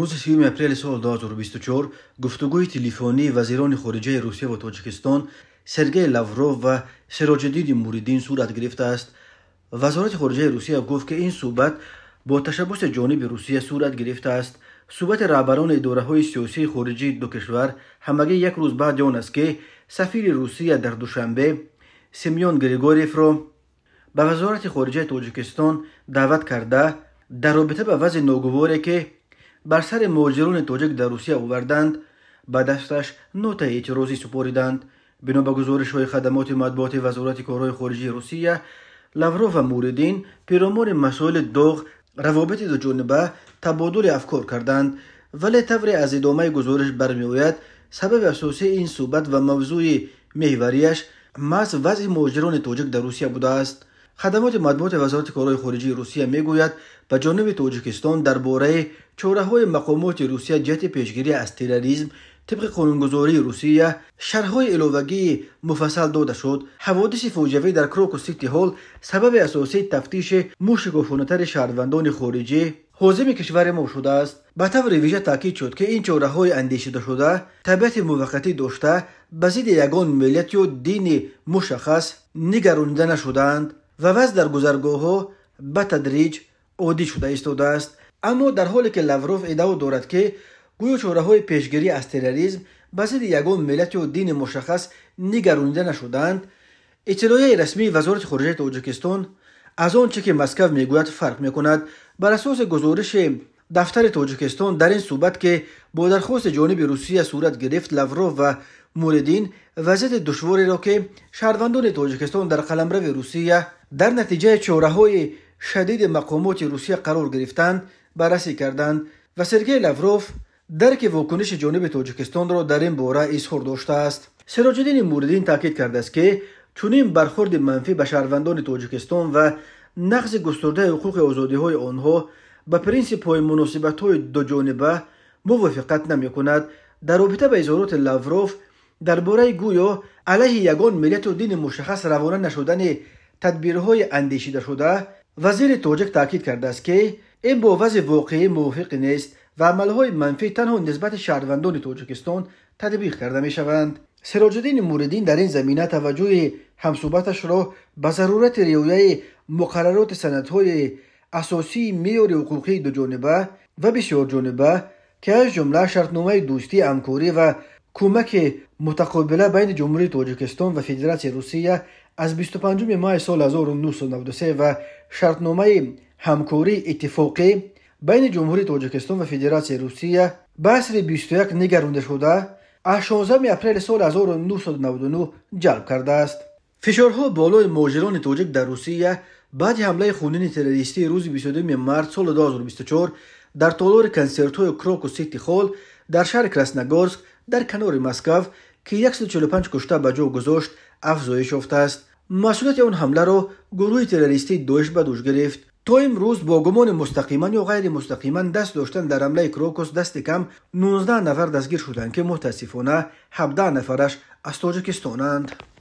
روز 30 اپریل سال 2024 گفتگوی تلفنی وزیران خارجه روسیه و تاجیکستان سرگئی لاوروف و سراج‌الدین موریدین صورت گرفته است. وزارت خارجه روسیه گفت که این صحبت با تشبث جانب روسیه صورت گرفته است. صحبت رهبران اداره‌های سیاسی خارجی دو کشور همگی یک روز بعد آن است که سفیر روسیه در دوشنبه سیمیون گریگوریف را به وزارت خارجه تاجیکستان دعوت کرده در رابطه به وضع ناگواری که بر سر مهاجران تاجیک در روسیه آوردند به دستش نوت اعتراضی سپاریدند. بنا به گزارش‌های خدمات مطبوعاتی وزارت کارهای خارجه روسیه، لاوروف و موریدین پیرامون مسائل داغ روابط دو جانبه تبادل افکار کردند، ولی طوری از ادامه گزارش برمی‌آید سبب اساسی این صحبت و موضوع محوریش محض وضع مهاجران تاجیک در روسیه بوده است. خدمات مطبوعات وزارت کارهای خارجه روسیه میگوید به جانب تاجیکستان درباره چاره‌های مقامات روسیه جهت پیشگیری از تروریسم طبق قانونگذاری روسیه شرح‌های علاوه‌ای مفصل داده شد. حوادث فاجعه‌ای در کراکو سیتی هال سبب اساسی تفتیش مشکوفانه‌تر شهروندان خارجی حازم کشور ما شده است. به طور ویژه تاکید شد که این چاره‌های اندیشیده شده طبیعت موقتی داشته به ضد یگان ملت یا دین مشخص نگرانیده نشدند و وضع در گذرگاه‌ها به تدریج عادی شده ایستاده است. اما در حالی که لاوروف ادعا دارد که گویا چاره‌های پیشگیری از تروریسم به ضد یگان ملت یا دین مشخص نگرانیده نشدند، اطلاعیه رسمی وزارت خارجه تاجیکستان از آنچه که مسکو میگوید فرق میکند. بر اساس گزارش دفتر تاجیکستان در این صحبت که با درخواست جانب روسیه صورت گرفت، لاوروف و موریدین وضعیت دشواری را که شهروندان تاجیکستان در قلمرو روسیه در نتیجه چاره‌های شدید مقامات روسیه قرار گرفتند بررسی کردند و سرگئی لاوروف درک واکنش جانب تاجیکستان را در این باره اظهار داشته است. سراج‌الدین موریدین تاکید کرده است که چنین برخورد منفی به شهروندان تاجیکستان و نقض گسترده حقوق آزادی‌های آنها به پرینسیپ‌های مناسبت‌های دو جانبه موافقت نمی‌کند. در رابطه با اظهارات لاوروف درباره گویا علیه یگان ملت و دین مشخص روانه نشدن تدبیرهای اندیشیده شده، وزیر تاجیک تاکید کرده است که این با وضع واقعی موافق نیست و عملهای منفی تنها نسبت شهروندان تاجیکستان تطبیق کرده می‌شوند. سراج‌الدین موریدین در این زمینه توجه همصحبتش را به ضرورت رعایت مقررات سندهای اساسی معیار حقوقی دو جانبه و بسیار جانبه که از جمله شرطنامه دوستی، همکاری و کمک متقابله بین جمهوری تاجیکستان و فدراسیون روسیه از 25 ماه سال 1993 و شرطنامه همکاری اتفاقی بین جمهوری تاجیکستان و فدراسیون روسیه به اصل 21 نگرانده شده از 16 اپریل سال 1999 جلب کرده است. فشارها بالای مهاجران تاجیک در روسیه بعد حمله خونین تروریستی روز 22 مارس سال 2024 در تالار کنسرت‌های کراکو سیتی هال در شهر کراسنوگورسک در کنار مسکو که 145 کشته به جا گذاشت افزایش یافته است. مسئولیت آن حمله را گروه تروریستی داعش به دوش گرفت. تا امروز با گمان مستقیما یا غیر مستقیما دست داشتن در حمله کراکوس دست کم 19 نفر دستگیر شدند که متاسفانه 17 نفرش از تاجیکستانند.